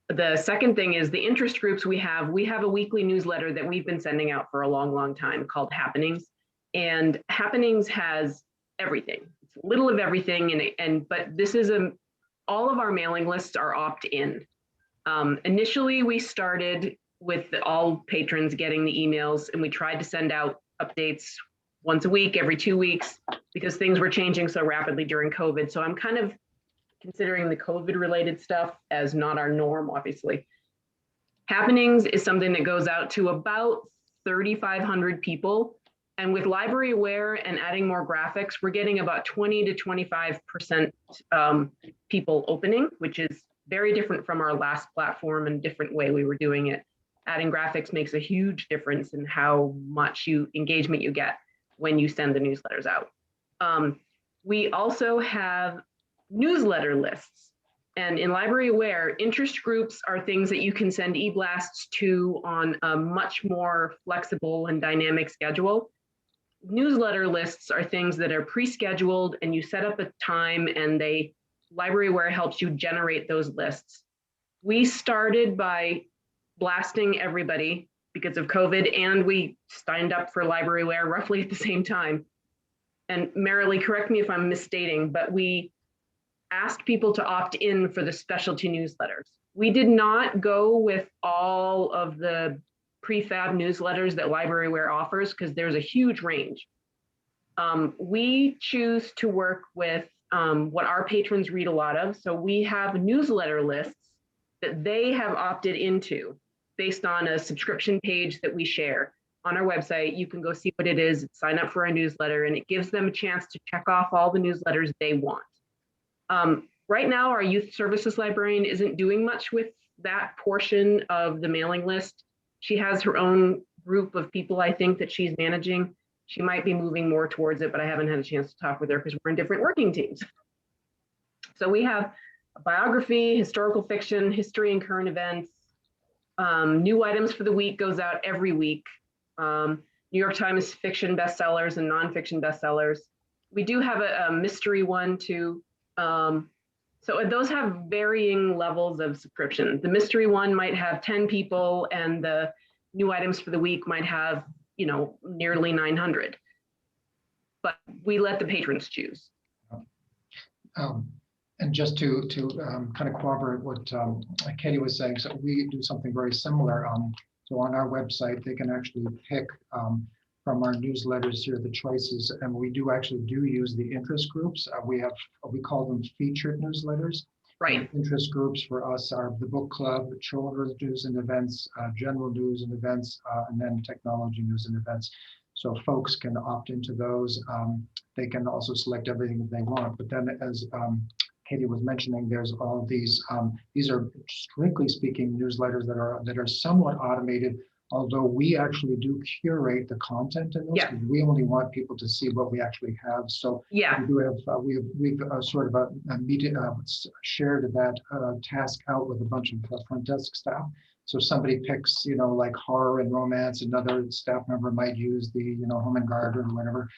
The second thing is the interest groups we have. We have a weekly newsletter that we've been sending out for a long, long time called Happenings. And Happenings has everything. It's a little of everything. But this is all of our mailing lists are opt-in. Initially, we started with all patrons getting the emails, and we tried to send out updates once a week, every 2 weeks, because things were changing so rapidly during COVID. So I'm kind of considering the COVID related stuff as not our norm, obviously. Happenings is something that goes out to about 3,500 people. And with Library Aware and adding more graphics, we're getting about 20 to 25% people opening, which is very different from our last platform and different way we were doing it. Adding graphics makes a huge difference in how much engagement you get when you send the newsletters out. We also have newsletter lists. And in Library Aware, interest groups are things that you can send e-blasts to on a much more flexible and dynamic schedule. Newsletter lists are things that are pre-scheduled, and you set up a time, and Library Aware helps you generate those lists. We started by blasting everybody because of COVID, and we signed up for Library Aware roughly at the same time. And Marilee, correct me if I'm misstating, but we asked people to opt in for the specialty newsletters. We did not go with all of the prefab newsletters that Library Aware offers, because there's a huge range. We choose to work with what our patrons read a lot of. So we have newsletter lists that they have opted into based on a subscription page that we share on our website. You can go see what it is, sign up for our newsletter, and it gives them a chance to check off all the newsletters they want. Right now, our youth services librarian isn't doing much with that portion of the mailing list. She has her own group of people, I think, that she's managing. She might be moving more towards it, but I haven't had a chance to talk with her because we're in different working teams. So we have a biography, historical fiction, history and current events. New items for the week goes out every week. New York Times fiction bestsellers and nonfiction bestsellers. We do have a mystery one too. So those have varying levels of subscription. The mystery one might have 10 people, and the new items for the week might have, you know, nearly 900. But we let the patrons choose. And just to kind of corroborate what Katie was saying, so we do something very similar. So on our website, they can actually pick from our newsletters here the choices, and we actually use the interest groups. We call them featured newsletters. Right. Interest groups for us are the book club, children's news and events, general news and events, and then technology news and events. So folks can opt into those. They can also select everything that they want. But then, as Katie was mentioning, there's all these. These are strictly speaking newsletters that are somewhat automated. Although we actually do curate the content in those, yeah. We only want people to see what we actually have. So yeah. we do have we've sort of shared that task out with a bunch of front desk staff. So somebody picks, you know, like horror and romance. Another staff member might use the, you know, home and garden or whatever.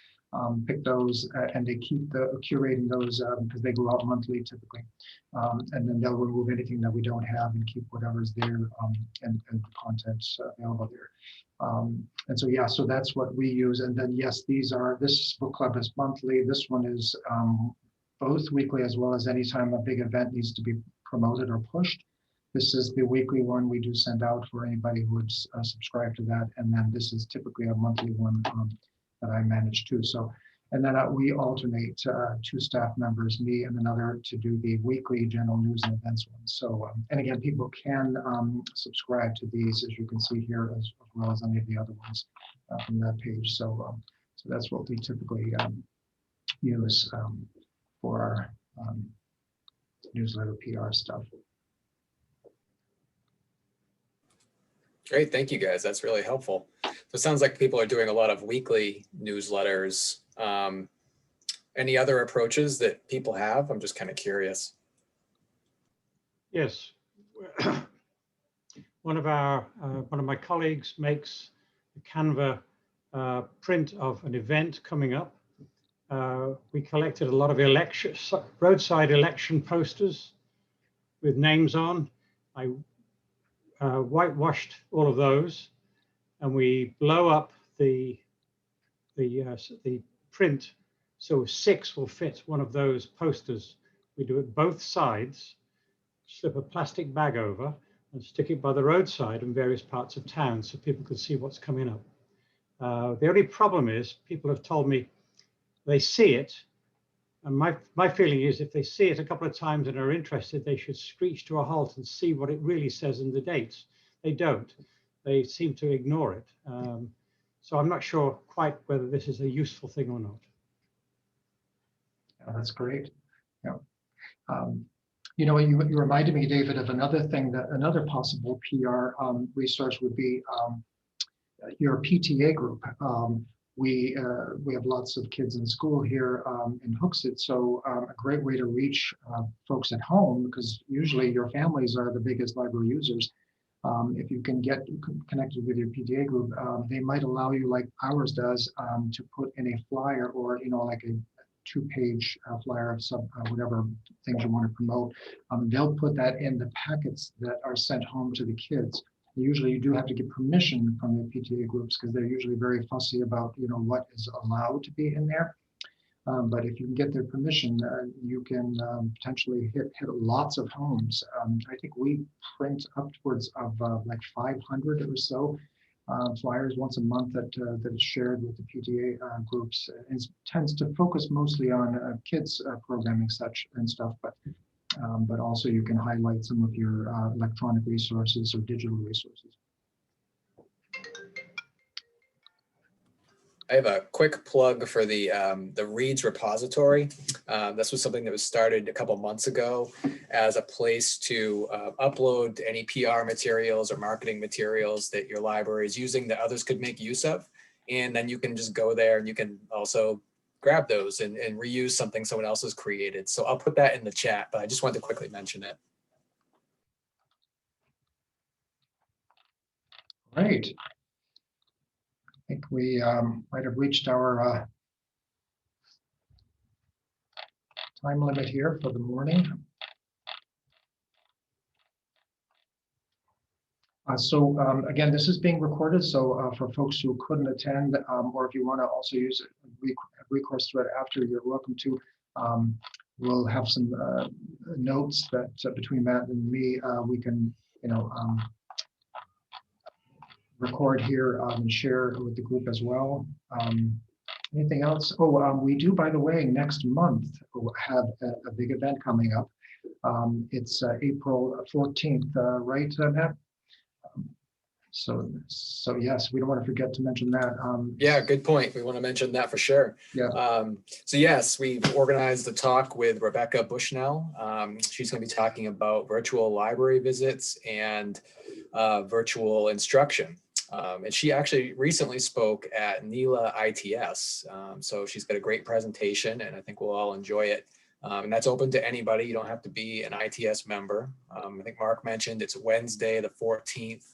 Pick those and they keep curating those because they go out monthly typically, and then they'll remove anything that we don't have and keep whatever's there and the contents available there. And so yeah, so that's what we use. And then yes, this book club is monthly. This one is both weekly as well as anytime a big event needs to be promoted or pushed. This is the weekly one we do send out for anybody who would subscribe to that, and then this is typically a monthly one. That I manage too. So, and then we alternate 2 staff members, me and another, to do the weekly general news and events ones. So, and again, people can subscribe to these, as you can see here, as well as any of the other ones from that page. So, so that's what we typically use for our newsletter PR stuff. Great, thank you guys. That's really helpful. So it sounds like people are doing a lot of weekly newsletters. Any other approaches that people have? I'm just kind of curious. Yes. One of my colleagues makes a Canva print of an event coming up. We collected a lot of roadside election posters with names on. I whitewashed all of those, and we blow up the print so 6 will fit one of those posters. We do it both sides, slip a plastic bag over, and stick it by the roadside in various parts of town so people can see what's coming up. The only problem is people have told me they see it, and my feeling is if they see it a couple of times and are interested, they should screech to a halt and see what it really says in the dates. They don't. They seem to ignore it. So I'm not sure quite whether this is a useful thing or not. Yeah, that's great. Yeah. You know, you reminded me, David, of another thing, that another possible PR resource would be your PTA group. We have lots of kids in school here in Hooksett, so a great way to reach folks at home, because usually your families are the biggest library users. If you can get connected with your PTA group, they might allow you, like ours does, to put in a flyer, or like a 2-page flyer of some whatever things you want to promote. They'll put that in the packets that are sent home to the kids. Usually you do have to get permission from the PTA groups, because they're usually very fussy about what is allowed to be in there. But if you can get their permission, you can potentially hit lots of homes. I think we print upwards of like 500 or so flyers once a month that is shared with the PTA groups. It tends to focus mostly on kids programming such and stuff, but also you can highlight some of your electronic resources or digital resources. I have a quick plug for the Reads repository. This was something that was started a couple months ago as a place to upload any PR materials or marketing materials that your library is using that others could make use of. And then you can just go there and you can also grab those and reuse something someone else has created. So I'll put that in the chat, but I just wanted to quickly mention it. Great. I think we might have reached our time limit here for the morning. So again, this is being recorded, so for folks who couldn't attend, or if you want to also use recourse to it after, you're welcome to. We'll have some notes that between Matt and me, we can record here and share with the group as well. Anything else? Oh, we do, by the way, next month we'll have a big event coming up. It's April 14th, right, Matt? So yes, we don't want to forget to mention that. Yeah, good point. We want to mention that for sure. Yeah. So yes, we've organized a talk with Rebecca Bushnell. She's going to be talking about virtual library visits and virtual instruction. And she actually recently spoke at NHLA-ITS. So she's got a great presentation, and I think we'll all enjoy it. And that's open to anybody. You don't have to be an ITS member. I think Mark mentioned it's Wednesday, the 14th.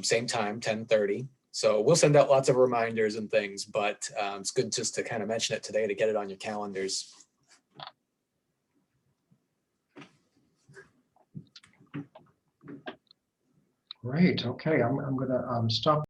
Same time, 10:30. So we'll send out lots of reminders and things, but it's good just to kind of mention it today to get it on your calendars. Great. Okay, I'm going to stop.